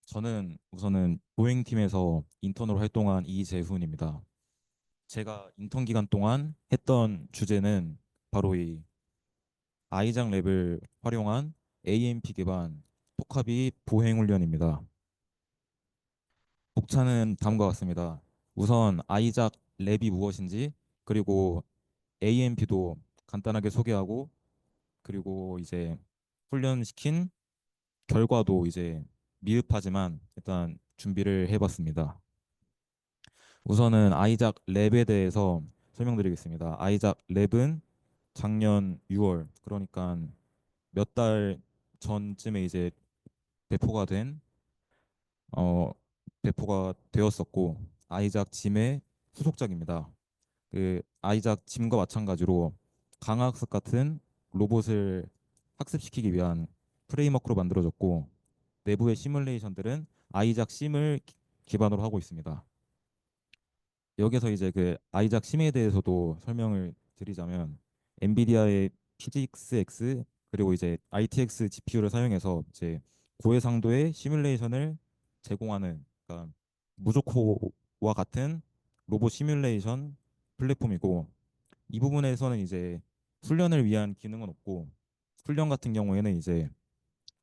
저는 우선은 보행팀에서 인턴으로 활동한 이재훈입니다. 제가 인턴 기간 동안 했던 주제는 바로 이 아이작 랩을 활용한 AMP 기반 톡합의 보행 훈련입니다. 목차는 다음과 같습니다. 우선 아이작 랩이 무엇인지, 그리고 AMP도 간단하게 소개하고, 그리고 이제 훈련시킨 결과도 이제 미흡하지만 일단 준비를 해봤습니다. 우선은 아이작 랩에 대해서 설명드리겠습니다. 아이작 랩은 작년 6월, 그러니까 몇 달 전쯤에 이제 배포가 된 어 배포가 되었었고, 아이작 짐의 후속작입니다. 그 아이작 짐과 마찬가지로 강학습 같은 로봇을 학습시키기 위한 프레임워크로 만들어졌고, 내부의 시뮬레이션들은 아이작 심을 기반으로 하고 있습니다. 여기서 이제 그 아이작 심에 대해서도 설명을 드리자면, 엔비디아의 PGX X 그리고 이제 ITX GPU를 사용해서 이제 고해상도의 시뮬레이션을 제공하는, 그러니까 무조코와 같은 로봇 시뮬레이션 플랫폼이고, 이 부분에서는 이제 훈련을 위한 기능은 없고, 훈련 같은 경우에는 이제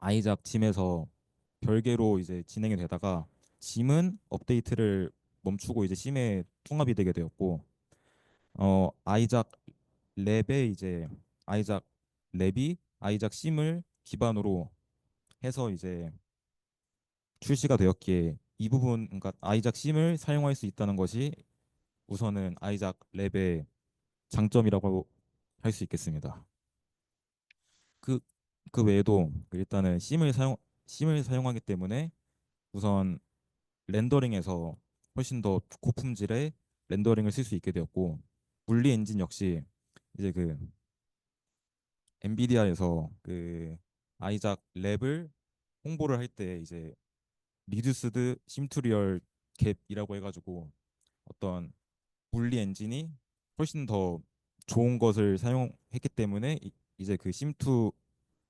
아이작 짐에서 별개로 이제 진행이 되다가 짐은 업데이트를 멈추고 이제 심에 통합이 되게 되었고, 아이작 랩에 이제 아이작 랩이 아이작 심을 기반으로 해서 이제 출시가 되었기에, 이 부분, 그러니까 아이작 심을 사용할 수 있다는 것이 우선은 아이작 랩의 장점이라고 할 수 있겠습니다. 그, 그 외에도 일단은 심을 사용하기 때문에 우선 렌더링에서 훨씬 더 고품질의 렌더링을 쓸 수 있게 되었고, 물리 엔진 역시 이제 그 엔비디아에서 그 아이작 랩을 홍보를 할 때 이제 리듀스드 심투리얼 갭이라고 해가지고 어떤 물리 엔진이 훨씬 더 좋은 것을 사용했기 때문에 이제 그 심투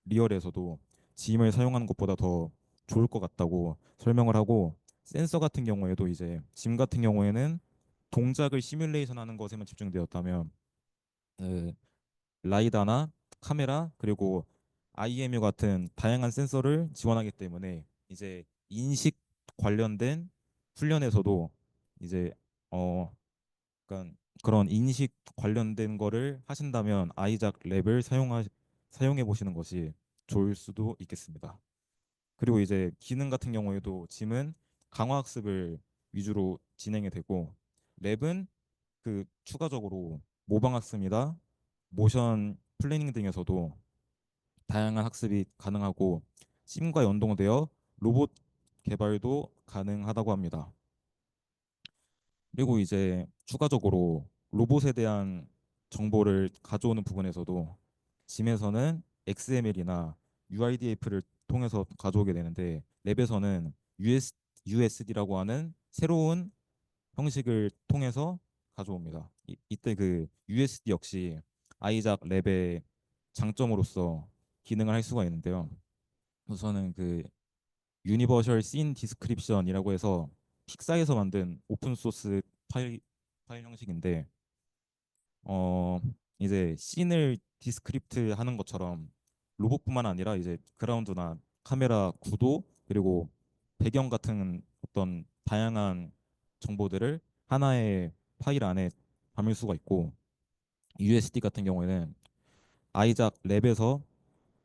리얼에서도 짐을 사용하는 것보다 더 좋을 것 같다고 설명을 하고, 센서 같은 경우에도 이제 짐 같은 경우에는 동작을 시뮬레이션 하는 것에만 집중되었다면, 그 라이다나 카메라 그리고 IMU 같은 다양한 센서를 지원하기 때문에 이제 인식 관련된 훈련에서도 이제 어 그러니까 그런 인식 관련된 거를 하신다면 아이작 랩을 사용해 보시는 것이 좋을 수도 있겠습니다. 그리고 이제 기능 같은 경우에도 짐은 강화학습을 위주로 진행이 되고, 랩은 그 추가적으로 모방학습이나 모션 플래닝 등에서도 다양한 학습이 가능하고, 심과 연동되어 로봇 개발도 가능하다고 합니다. 그리고 이제 추가적으로 로봇에 대한 정보를 가져오는 부분에서도 짐에서는 XML이나 UIDF를 통해서 가져오게 되는데, 랩에서는 USD라고 하는 새로운 형식을 통해서 가져옵니다. 이때 그 USD 역시 아이작 랩의 장점으로서 기능을 할 수가 있는데요. 우선은 그 유니버셜 씬 디스크립션이라고 해서 픽사에서 만든 오픈 소스 파일 형식인데, 어 이제 씬을 디스크립트 하는 것처럼 로봇뿐만 아니라 이제 그라운드나 카메라 구도 그리고 배경 같은 어떤 다양한 정보들을 하나의 파일 안에 담을 수가 있고, USD 같은 경우에는 아이작 랩에서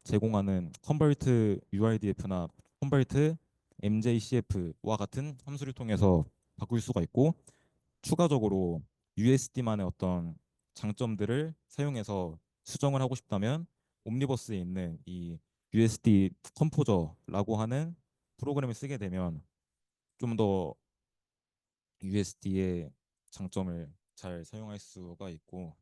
제공하는 컨버트 UIDF나 컨버트 MJCF와 같은 함수를 통해서 바꿀 수가 있고, 추가적으로 USD만의 어떤 장점들을 사용해서 수정을 하고 싶다면 옴니버스에 있는 이 USD 컴포저라고 하는 프로그램을 쓰게 되면 좀 더 USD의 장점을 잘 사용할 수가 있고,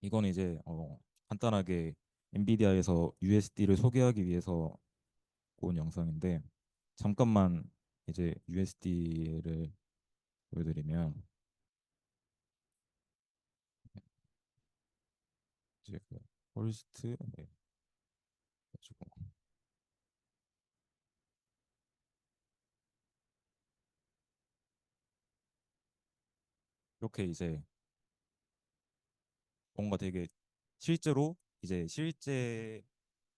이건 이제 간단하게 엔비디아에서 USD를 소개하기 위해서 온 영상인데, 잠깐만 이제 USD를 보여드리면 이제 그 홀스트, 네, 가지고. 이렇게 이제 뭔가 되게 실제로 이제 실제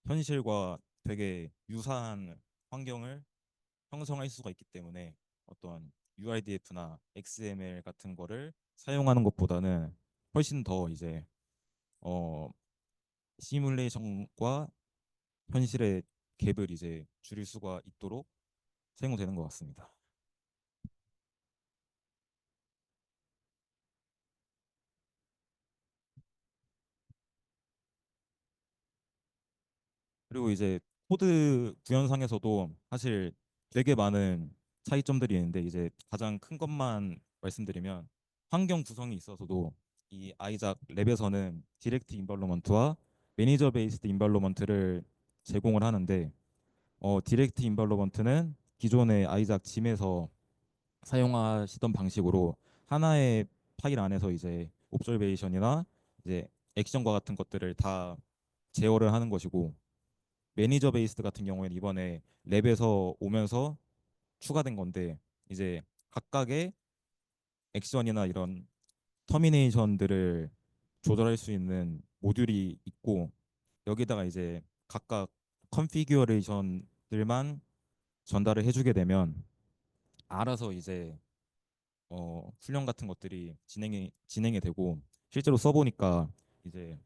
현실과 되게 유사한 환경을 형성할 수가 있기 때문에 어떤 UIDF나 XML 같은 거를 사용하는 것보다는 훨씬 더 이제 어 시뮬레이션과 현실의 갭을 이제 줄일 수가 있도록 사용되는 것 같습니다. 그리고 이제 코드 구현상에서도 사실 되게 많은 차이점들이 있는데 이제 가장 큰 것만 말씀드리면 환경 구성이 있어서도 이 아이작 랩에서는 디렉트 인발로먼트와 매니저 베이스드 인발로먼트를 제공을 하는데 디렉트 인발로먼트는 기존의 아이작 짐에서 사용하시던 방식으로 하나의 파일 안에서 이제 옵저베이션이나 이제 액션과 같은 것들을 다 제어를 하는 것이고 매니저 베이스드 같은 경우에는 이번에 랩에서 오면서 추가된 건데 이제 각각의 액션이나 이런 터미네이션들을 조절할 수 있는 모듈이 있고 여기다가 이제 각각 컨피규레이션들만 전달을 해주게 되면 알아서 이제 훈련 같은 것들이 진행이 되고 실제로 써보니까 이제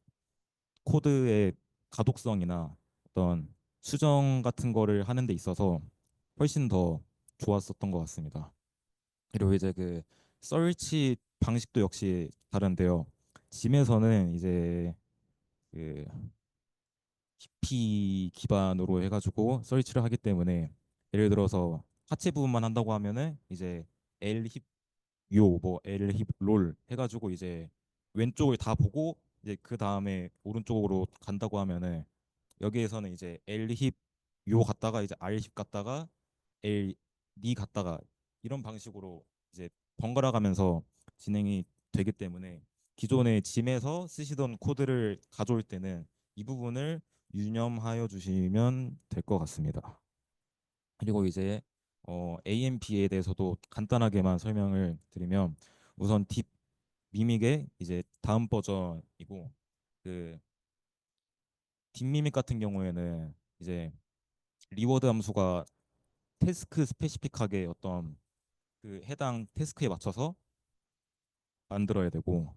코드의 가독성이나 어떤 수정 같은 거를 하는 데 있어서 훨씬 더 좋았었던 것 같습니다. 그리고 이제 그 서치 방식도 역시 다른데요. 짐에서는 이제 그 깊이 기반으로 해가지고 서치를 하기 때문에 예를 들어서 하체 부분만 한다고 하면은 이제 L 힙 요 뭐 L 힙 롤 해가지고 이제 왼쪽을 다 보고 이제 그 다음에 오른쪽으로 간다고 하면은 여기에서는 이제 L 힙요 갔다가 이제 R 힙 갔다가 L D 갔다가 이런 방식으로 이제 번갈아 가면서 진행이 되기 때문에 기존의 짐에서 쓰시던 코드를 가져올 때는 이 부분을 유념하여 주시면 될 것 같습니다. 그리고 이제 AMP에 대해서도 간단하게만 설명을 드리면 우선 딥 미믹의 이제 다음 버전이고 그 딥미믹 같은 경우에는 이제 리워드 함수가 태스크 스페시픽하게 어떤 그 해당 태스크에 맞춰서 만들어야 되고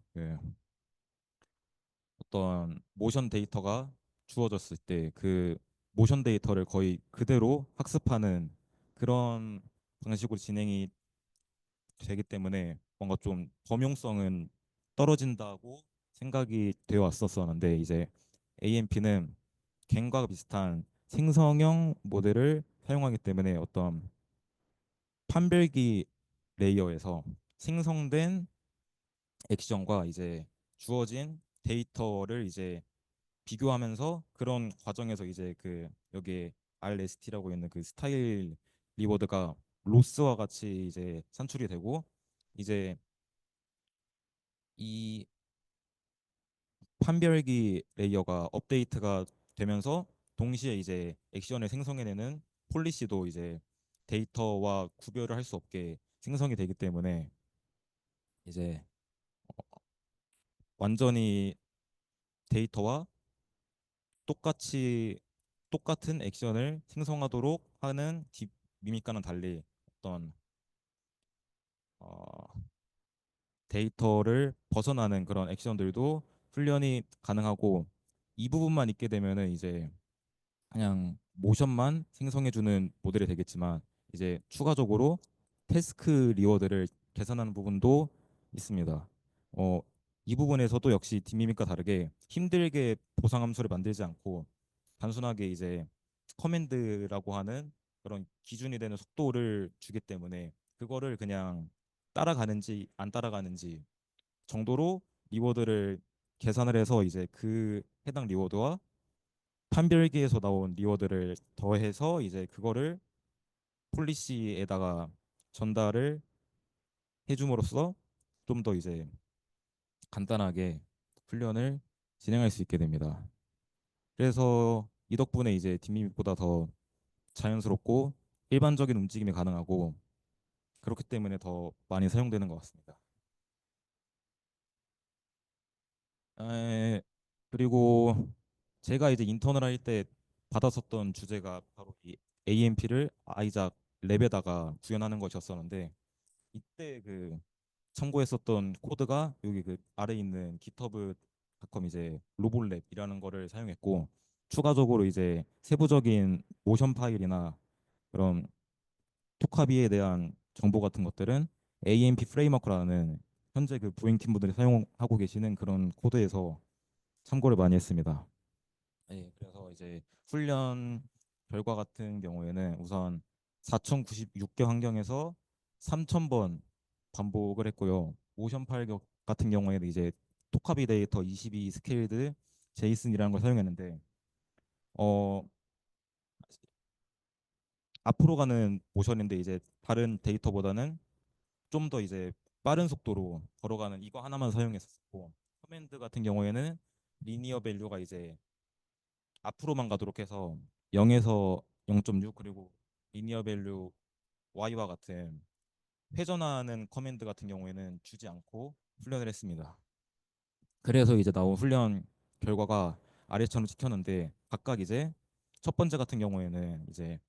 어떤 모션 데이터가 주어졌을 때 그 모션 데이터를 거의 그대로 학습하는 그런 방식으로 진행이 되기 때문에 뭔가 좀 범용성은 떨어진다고 생각이 되어 왔었었는데 이제 AMP는 갱과 비슷한 생성형 모델을 사용하기 때문에 어떤 판별기 레이어에서 생성된 액션과 이제 주어진 데이터를 이제 비교하면서 그런 과정에서 이제 그 여기에 RST라고 있는 그 스타일 리워드가 로스와 같이 이제 산출이 되고 이제 이 판별기 레이어가 업데이트가 되면서 동시에 이제 액션을 생성해내는 폴리시도 이제 데이터와 구별을 할 수 없게 생성이 되기 때문에 이제 완전히 데이터와 똑같이 똑같은 액션을 생성하도록 하는 딥 미믹과는 달리 어떤 어, 데이터를 벗어나는 그런 액션들도 훈련이 가능하고 이 부분만 있게 되면은 이제 그냥 모션만 생성해주는 모델이 되겠지만 이제 추가적으로 태스크 리워드를 계산하는 부분도 있습니다. 어, 이 부분에서도 역시 딥미믹과 다르게 힘들게 보상 함수를 만들지 않고 단순하게 이제 커맨드라고 하는 그런 기준이 되는 속도를 주기 때문에 그거를 그냥 따라가는지 안 따라가는지 정도로 리워드를 계산을 해서 이제 그 해당 리워드와 판별기에서 나온 리워드를 더해서 이제 그거를 폴리시에다가 전달을 해줌으로써 좀 더 이제 간단하게 훈련을 진행할 수 있게 됩니다. 그래서 이 덕분에 이제 딥미믹보다 더 자연스럽고 일반적인 움직임이 가능하고 그렇기 때문에 더 많이 사용되는 것 같습니다. 에, 그리고 제가 이제 인턴을 할 때 받았었던 주제가 바로 이 AMP를 아이작 랩에다가 구현하는 것이었었는데 이때 그 참고했었던 코드가 여기 그 아래 있는 github.com 이제 로봇랩이라는 거를 사용했고 추가적으로 이제 세부적인 모션 파일이나 그런 토카비에 대한 정보 같은 것들은 AMP 프레임워크라는 현재 그 부행팀 분들이 사용하고 계시는 그런 코드에서 참고를 많이 했습니다. 네, 그래서 이제 훈련 결과 같은 경우에는 우선 4096개 환경에서 3000번 반복을 했고요. 모션 파일 같은 경우에는 이제 토카비 데이터 22 스케일드 제이슨이라는 걸 사용했는데 어 앞으로 가는 모션인데 이제 다른 데이터보다는 좀 더 이제 빠른 속도로 걸어가는 이거 하나만 사용했었고 커맨드 같은 경우에는 리니어 밸류가 이제 앞으로만 가도록 해서 0에서 0.6 그리고 리니어 밸류 y와 같은 회전하는 커맨드 같은 경우에는 주지 않고 훈련을 했습니다. 그래서 이제 나온 훈련 결과가 아래처럼 찍혔는데 각각 이제 첫 번째 같은 경우에는 이제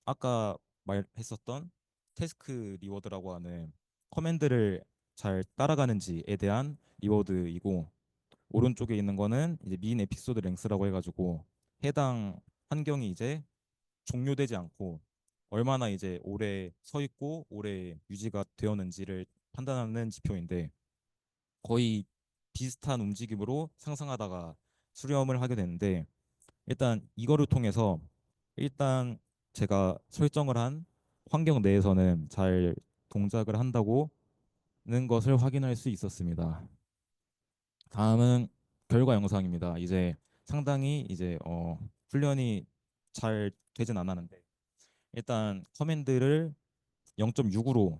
아까 말했었던 태스크 리워드라고 하는 커맨드를 잘 따라가는지에 대한 리워드이고 오른쪽에 있는 거는 이제 민 에피소드 랭스라고 해가지고 해당 환경이 이제 종료되지 않고 얼마나 이제 오래 서 있고 오래 유지가 되었는지를 판단하는 지표인데 거의 비슷한 움직임으로 상상하다가 수렴을 하게 되는데 일단 이거를 통해서 일단 제가 설정을 한 환경 내에서는 잘 동작을 한다고는 것을 확인할 수 있었습니다. 다음은 결과 영상입니다. 이제 상당히 이제 훈련이 잘 되진 않았는데 일단 커맨드를 0.6으로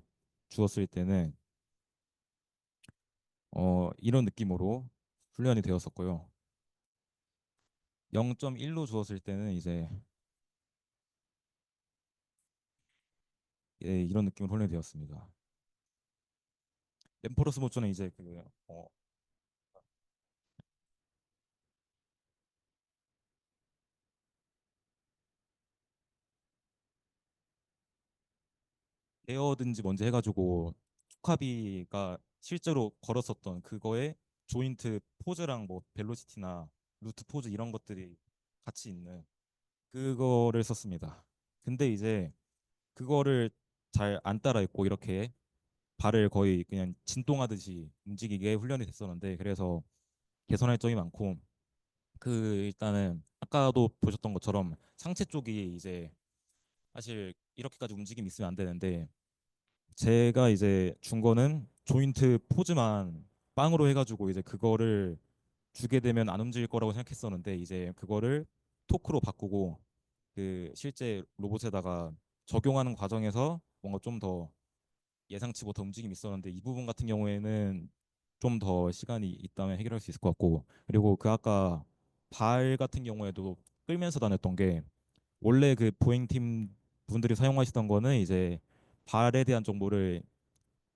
주었을 때는 이런 느낌으로 훈련이 되었었고요. 0.1로 주었을 때는 이제 예, 이런 느낌으로 훈련이 되었습니다. 램퍼러스 모션은 이제 그 에어든지 뭔지 해가지고 투카비가 실제로 걸었었던 그거에 조인트 포즈랑 뭐 벨로시티나 루트 포즈 이런 것들이 같이 있는 그거를 썼습니다. 근데 이제 그거를 잘 안 따라했고 이렇게 발을 거의 그냥 진동하듯이 움직이게 훈련이 됐었는데 그래서 개선할 점이 많고 그 일단은 아까도 보셨던 것처럼 상체 쪽이 이제 사실 이렇게까지 움직임이 있으면 안 되는데 제가 이제 준 거는 조인트 포즈만 빵으로 해가지고 이제 그거를 주게 되면 안 움직일 거라고 생각했었는데 이제 그거를 토크로 바꾸고 그 실제 로봇에다가 적용하는 과정에서 뭔가 좀 더 예상치 못한 움직임이 있었는데 이 부분 같은 경우에는 좀 더 시간이 있다면 해결할 수 있을 것 같고 그리고 그 아까 발 같은 경우에도 끌면서 다녔던 게 원래 그 보잉 팀 분들이 사용하시던 거는 이제 발에 대한 정보를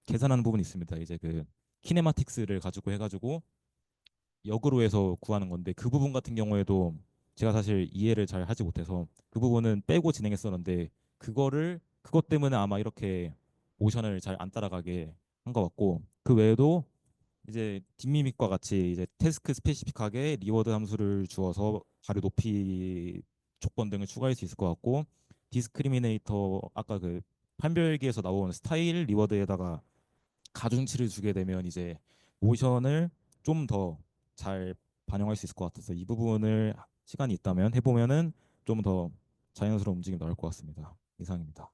계산하는 부분이 있습니다. 이제 그 키네마틱스를 가지고 해가지고 역으로 해서 구하는 건데 그 부분 같은 경우에도 제가 사실 이해를 잘 하지 못해서 그 부분은 빼고 진행했었는데 그거를 그것 때문에 아마 이렇게 모션을 잘 안 따라가게 한 것 같고 그 외에도 이제 딥미믹과 같이 이제 태스크 스페시픽하게 리워드 함수를 주어서 발의 높이 조건 등을 추가할 수 있을 것 같고 디스크리미네이터 아까 그 판별기에서 나온 스타일 리워드에다가 가중치를 주게 되면 이제 모션을 좀 더 잘 반영할 수 있을 것 같아서 이 부분을 시간이 있다면 해보면은 좀 더 자연스러운 움직임이 나올 것 같습니다. 이상입니다.